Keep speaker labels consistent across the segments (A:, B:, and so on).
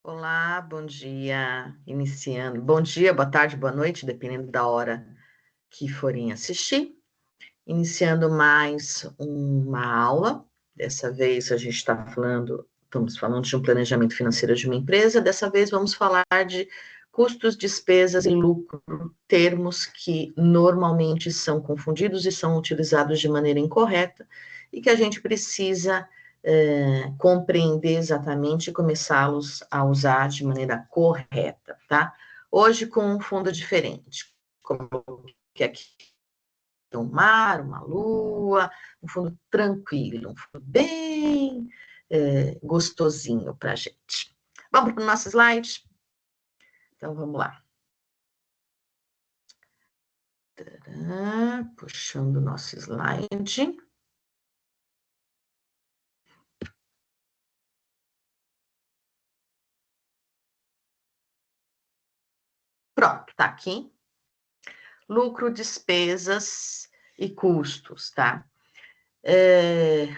A: Olá, bom dia. Iniciando. Bom dia, boa tarde, boa noite, dependendo da hora que forem assistir. Iniciando mais uma aula. Dessa vez a gente estamos falando de um planejamento financeiro de uma empresa. Dessa vez vamos falar de custos, despesas e lucro, termos que normalmente são confundidos e são utilizados de maneira incorreta e que a gente precisa compreender exatamente e começá-los a usar de maneira correta, tá? Hoje com um fundo diferente, coloquei aqui um mar, uma lua, um fundo tranquilo, um fundo bem gostosinho para a gente. Vamos para o nosso slide? Então, vamos lá. Puxando o nosso slide. Pronto, tá aqui. Lucro, despesas e custos, tá?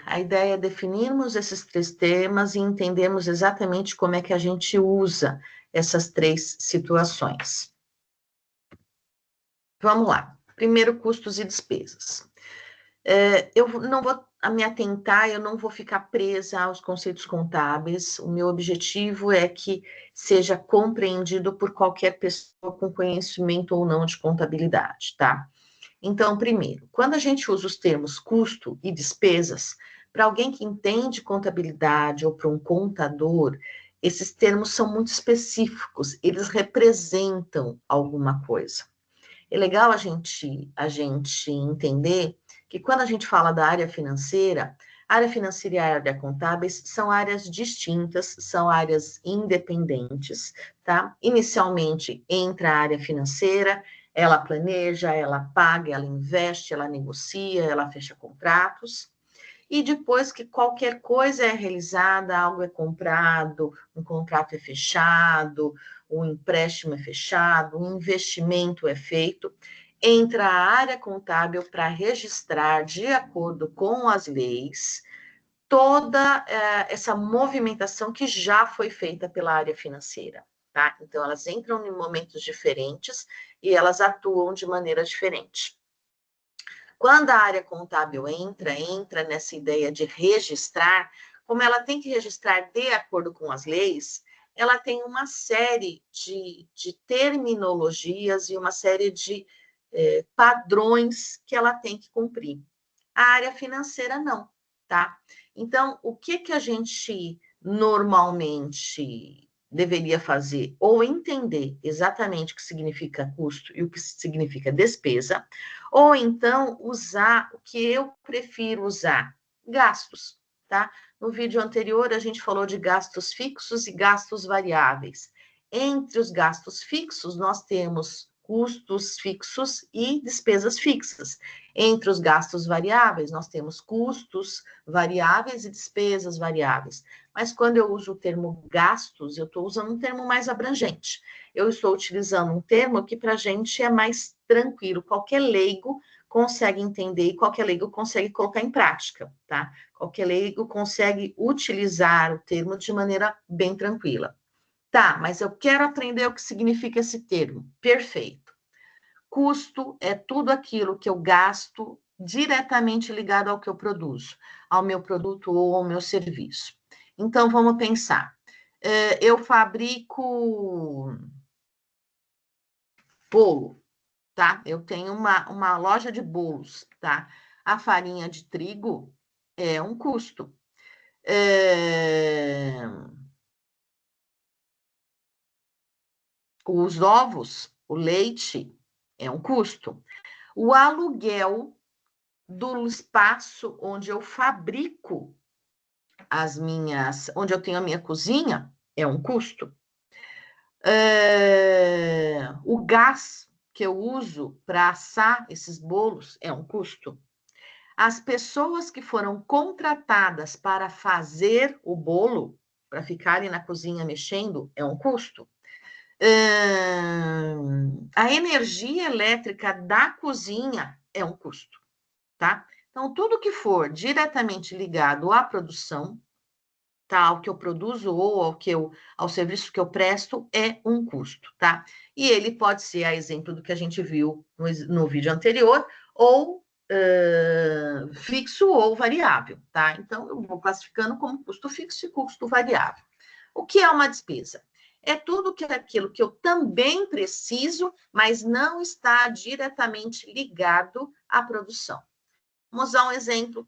A: A ideia é definirmos esses três temas e entendermos exatamente como é que a gente usa essas três situações. Vamos lá. Primeiro, custos e despesas. Eu não vou me atentar, eu não vou ficar presa aos conceitos contábeis. O meu objetivo é que seja compreendido por qualquer pessoa com conhecimento ou não de contabilidade, tá? Então, primeiro, quando a gente usa os termos custo e despesas, para alguém que entende contabilidade ou para um contador, esses termos são muito específicos, eles representam alguma coisa. É legal a gente entender que quando a gente fala da área financeira e a área contábeis são áreas distintas, são áreas independentes, tá? Inicialmente entra a área financeira, ela planeja, ela paga, ela investe, ela negocia, ela fecha contratos. E depois que qualquer coisa é realizada, algo é comprado, um contrato é fechado, um empréstimo é fechado, um investimento é feito, entra a área contábil para registrar, de acordo com as leis, toda essa movimentação que já foi feita pela área financeira. Tá? Então, elas entram em momentos diferentes e elas atuam de maneira diferente. Quando a área contábil entra nessa ideia de registrar, como ela tem que registrar de acordo com as leis, ela tem uma série de terminologias e uma série de padrões que ela tem que cumprir. A área financeira não, tá? Então, o que a gente normalmente deveria fazer? Ou entender exatamente o que significa custo e o que significa despesa, ou então usar o que eu prefiro usar, gastos, tá? No vídeo anterior, a gente falou de gastos fixos e gastos variáveis. Entre os gastos fixos, nós temos custos fixos e despesas fixas. Entre os gastos variáveis, nós temos custos variáveis e despesas variáveis. Mas quando eu uso o termo gastos, eu estou usando um termo mais abrangente. Eu estou utilizando um termo que para a gente é mais tranquilo. Qualquer leigo consegue entender e qualquer leigo consegue colocar em prática, tá? Qualquer leigo consegue utilizar o termo de maneira bem tranquila. Tá, mas eu quero aprender o que significa esse termo. Perfeito. Custo é tudo aquilo que eu gasto diretamente ligado ao que eu produzo, ao meu produto ou ao meu serviço. Então, vamos pensar. Eu fabrico bolo, tá? Eu tenho uma loja de bolos, tá? A farinha de trigo é um custo. Os ovos, o leite, é um custo. O aluguel do espaço onde eu fabrico onde eu tenho a minha cozinha, é um custo. O gás que eu uso para assar esses bolos é um custo. As pessoas que foram contratadas para fazer o bolo, para ficarem na cozinha mexendo, é um custo. A energia elétrica da cozinha é um custo, tá? Então, tudo que for diretamente ligado à produção tá? Ao que eu produzo ou ao serviço que eu presto é um custo, tá? E ele pode ser, a exemplo do que a gente viu no vídeo anterior, ou fixo ou variável, tá? Então, eu vou classificando como custo fixo e custo variável. O que é uma despesa? É tudo aquilo que eu também preciso, mas não está diretamente ligado à produção. Vamos dar um exemplo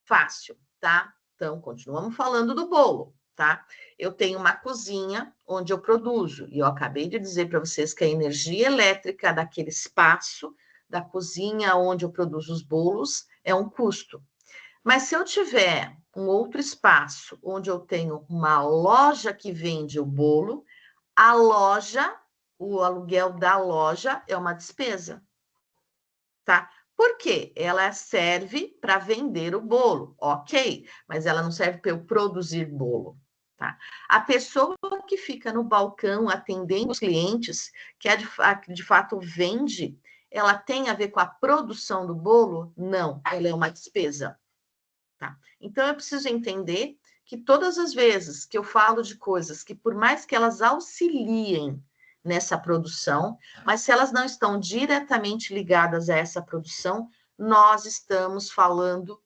A: fácil, tá? Então, continuamos falando do bolo, tá? Eu tenho uma cozinha onde eu produzo, e eu acabei de dizer para vocês que a energia elétrica daquele espaço, da cozinha onde eu produzo os bolos, é um custo. Mas se eu tiver um outro espaço onde eu tenho uma loja que vende o bolo, a loja, o aluguel da loja é uma despesa, tá? Por quê? Ela serve para vender o bolo, ok, mas ela não serve para eu produzir bolo, tá? A pessoa que fica no balcão atendendo os clientes, que de fato vende, ela tem a ver com a produção do bolo? Não, ela é uma despesa, tá? Então eu preciso entender que todas as vezes que eu falo de coisas que, por mais que elas auxiliem nessa produção, mas se elas não estão diretamente ligadas a essa produção, nós estamos falando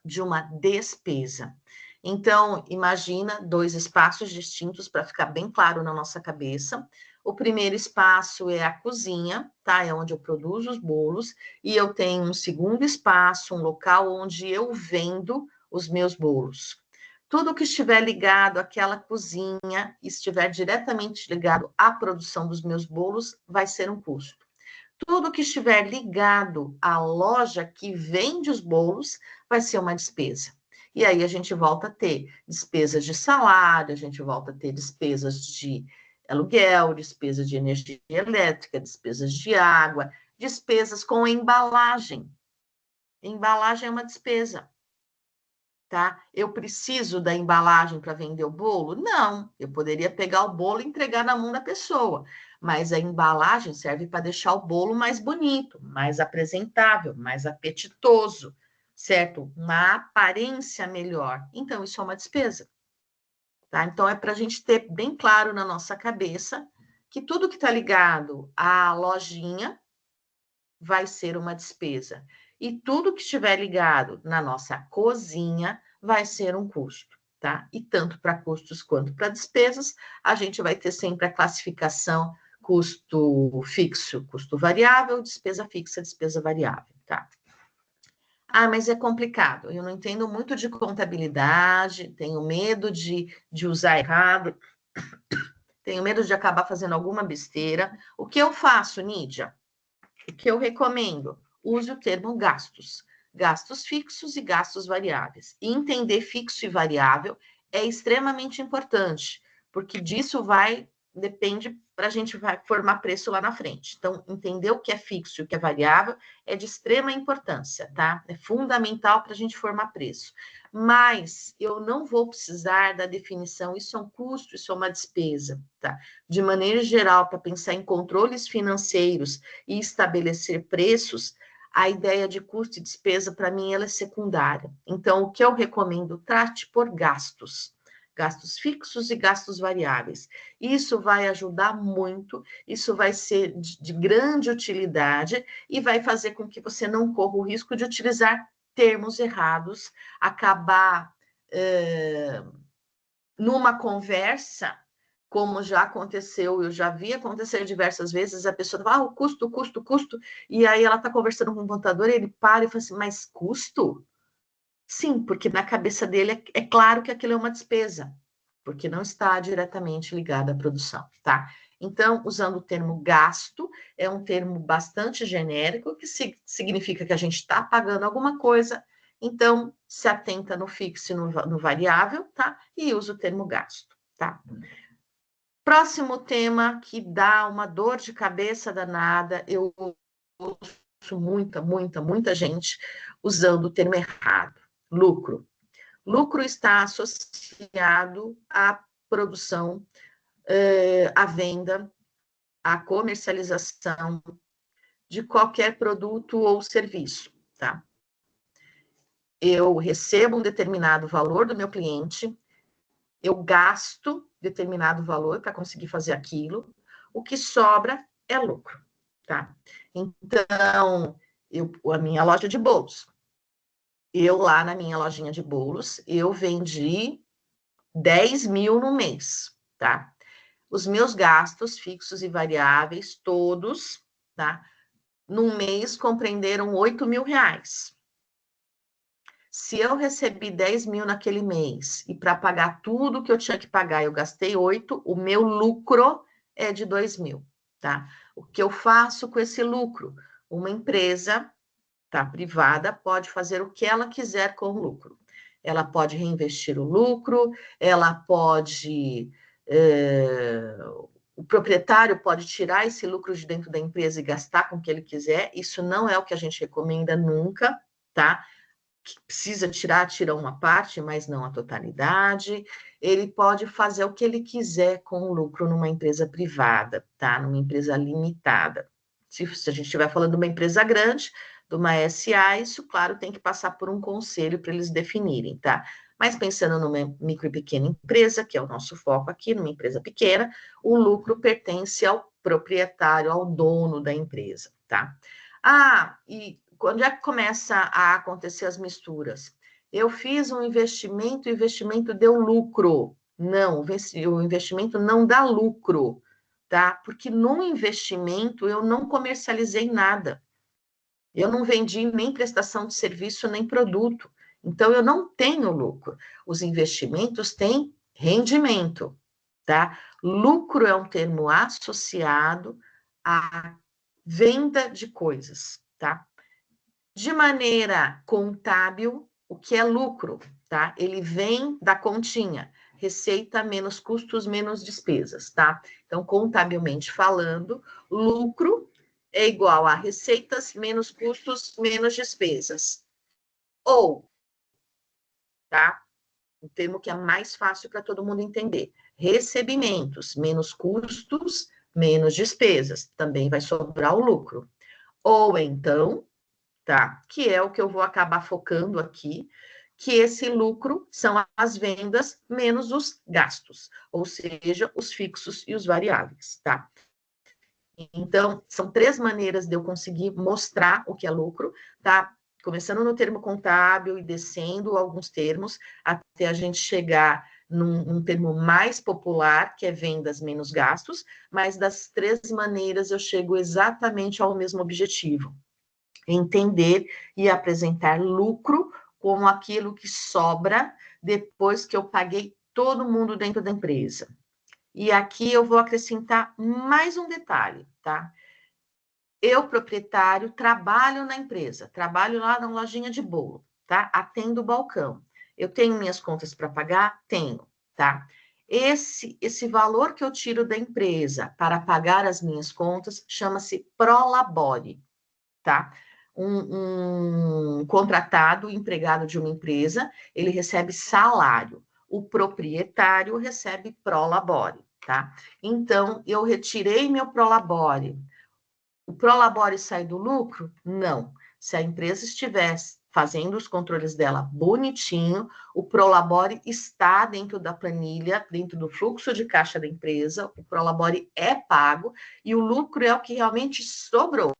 A: de uma despesa. Então, imagina dois espaços distintos para ficar bem claro na nossa cabeça. O primeiro espaço é a cozinha, tá? É onde eu produzo os bolos, e eu tenho um segundo espaço, um local onde eu vendo os meus bolos. Tudo que estiver ligado àquela cozinha, estiver diretamente ligado à produção dos meus bolos, vai ser um custo. Tudo que estiver ligado à loja que vende os bolos vai ser uma despesa. E aí a gente volta a ter despesas de salário, a gente volta a ter despesas de aluguel, despesas de energia elétrica, despesas de água, despesas com embalagem. Embalagem é uma despesa, tá? Eu preciso da embalagem para vender o bolo? Não, eu poderia pegar o bolo e entregar na mão da pessoa, mas a embalagem serve para deixar o bolo mais bonito, mais apresentável, mais apetitoso, certo? Uma aparência melhor. Então, isso é uma despesa, tá? Então, é para a gente ter bem claro na nossa cabeça que tudo que está ligado à lojinha vai ser uma despesa. E tudo que estiver ligado na nossa cozinha vai ser um custo, tá? E tanto para custos quanto para despesas, a gente vai ter sempre a classificação custo fixo, custo variável, despesa fixa, despesa variável, tá? Ah, mas é complicado, eu não entendo muito de contabilidade, tenho medo de usar errado, tenho medo de acabar fazendo alguma besteira. O que eu faço, Nídia? O que eu recomendo? Use o termo gastos. Gastos fixos e gastos variáveis. E entender fixo e variável é extremamente importante, porque disso depende para a gente vai formar preço lá na frente. Então, entender o que é fixo e o que é variável é de extrema importância, tá? É fundamental para a gente formar preço. Mas eu não vou precisar da definição, isso é um custo, isso é uma despesa, tá? De maneira geral, para pensar em controles financeiros e estabelecer preços, a ideia de custo e despesa, para mim, ela é secundária. Então, o que eu recomendo, trate por gastos. Gastos fixos e gastos variáveis. Isso vai ajudar muito, isso vai ser de grande utilidade e vai fazer com que você não corra o risco de utilizar termos errados, acabar numa conversa, como já aconteceu, eu já vi acontecer diversas vezes, a pessoa fala, o custo, e aí ela está conversando com o contador, e ele para e fala assim, mas custo? Sim, porque na cabeça dele é claro que aquilo é uma despesa, porque não está diretamente ligado à produção, tá? Então, usando o termo gasto, é um termo bastante genérico, que significa que a gente está pagando alguma coisa, então se atenta no fixo e no variável, tá? E usa o termo gasto, tá? Próximo tema que dá uma dor de cabeça danada, eu ouço muita gente usando o termo errado, lucro. Lucro está associado à produção, à venda, à comercialização de qualquer produto ou serviço, tá? Eu recebo um determinado valor do meu cliente, Eu gasto determinado valor para conseguir fazer aquilo, o que sobra é lucro, tá? Então, a minha loja de bolos, eu lá na minha lojinha de bolos, eu vendi 10 mil no mês, tá? Os meus gastos fixos e variáveis, todos, tá? Num mês compreenderam 8 mil reais. Se eu recebi 10 mil naquele mês e para pagar tudo que eu tinha que pagar, eu gastei 8, o meu lucro é de 2 mil, tá? O que eu faço com esse lucro? Uma empresa, tá, privada, pode fazer o que ela quiser com o lucro. Ela pode reinvestir o lucro, ela pode... o proprietário pode tirar esse lucro de dentro da empresa e gastar com o que ele quiser. Isso não é o que a gente recomenda nunca, tá? Que precisa tirar, tira uma parte, mas não a totalidade. Ele pode fazer o que ele quiser com o lucro numa empresa privada, tá? Numa empresa limitada. Se a gente estiver falando de uma empresa grande, de uma SA, isso, claro, tem que passar por um conselho para eles definirem, tá? Mas pensando numa micro e pequena empresa, que é o nosso foco aqui, numa empresa pequena, o lucro pertence ao proprietário, ao dono da empresa, tá? Ah, e quando é que começa a acontecer as misturas? Eu fiz um investimento, o investimento deu lucro. Não, o investimento não dá lucro, tá? Porque no investimento eu não comercializei nada. Eu não vendi nem prestação de serviço, nem produto. Então, eu não tenho lucro. Os investimentos têm rendimento, tá? Lucro é um termo associado à venda de coisas, tá? De maneira contábil, o que é lucro, tá? Ele vem da continha, receita menos custos menos despesas, tá? Então, contabilmente falando, lucro é igual a receitas menos custos menos despesas. Ou, tá? Um termo que é mais fácil para todo mundo entender. Recebimentos menos custos menos despesas, também vai sobrar o lucro. Ou então, tá? Que é o que eu vou acabar focando aqui, que esse lucro são as vendas menos os gastos, ou seja, os fixos e os variáveis, tá? Então, são 3 maneiras de eu conseguir mostrar o que é lucro, tá? Começando no termo contábil e descendo alguns termos, até a gente chegar num termo mais popular, que é vendas menos gastos, mas das 3 maneiras eu chego exatamente ao mesmo objetivo, entender e apresentar lucro como aquilo que sobra depois que eu paguei todo mundo dentro da empresa. E aqui eu vou acrescentar mais um detalhe, tá? Eu, proprietário, trabalho na empresa, trabalho lá na lojinha de bolo, tá? Atendo o balcão. Eu tenho minhas contas para pagar? Tenho, tá? Esse valor que eu tiro da empresa para pagar as minhas contas chama-se prolabore, tá? Um contratado, empregado de uma empresa, ele recebe salário. O proprietário recebe prolabore, tá? Então, eu retirei meu prolabore. O prolabore sai do lucro? Não. Se a empresa estivesse fazendo os controles dela bonitinho, o prolabore está dentro da planilha, dentro do fluxo de caixa da empresa, o prolabore é pago e o lucro é o que realmente sobrou,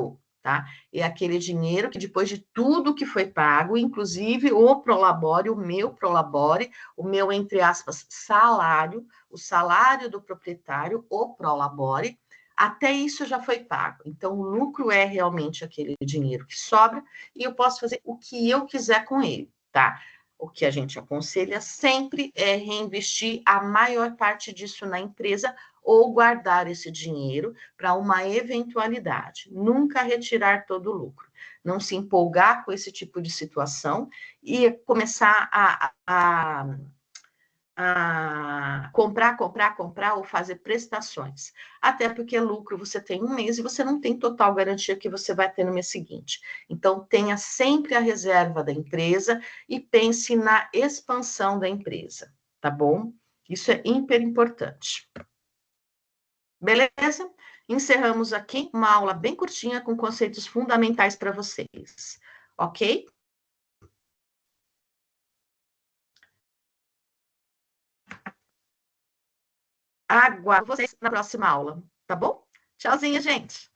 A: tá? É aquele dinheiro que depois de tudo que foi pago, inclusive o prolabore, o meu prolabore, o meu, entre aspas, salário, o salário do proprietário, o prolabore, até isso já foi pago. Então, o lucro é realmente aquele dinheiro que sobra e eu posso fazer o que eu quiser com ele, tá? O que a gente aconselha sempre é reinvestir a maior parte disso na empresa ou guardar esse dinheiro para uma eventualidade. Nunca retirar todo o lucro. Não se empolgar com esse tipo de situação e começar a comprar ou fazer prestações. Até porque lucro você tem um mês e você não tem total garantia que você vai ter no mês seguinte. Então, tenha sempre a reserva da empresa e pense na expansão da empresa, tá bom? Isso é hiper importante. Beleza? Encerramos aqui uma aula bem curtinha com conceitos fundamentais para vocês. Ok? Aguardo vocês na próxima aula, tá bom? Tchauzinho, gente!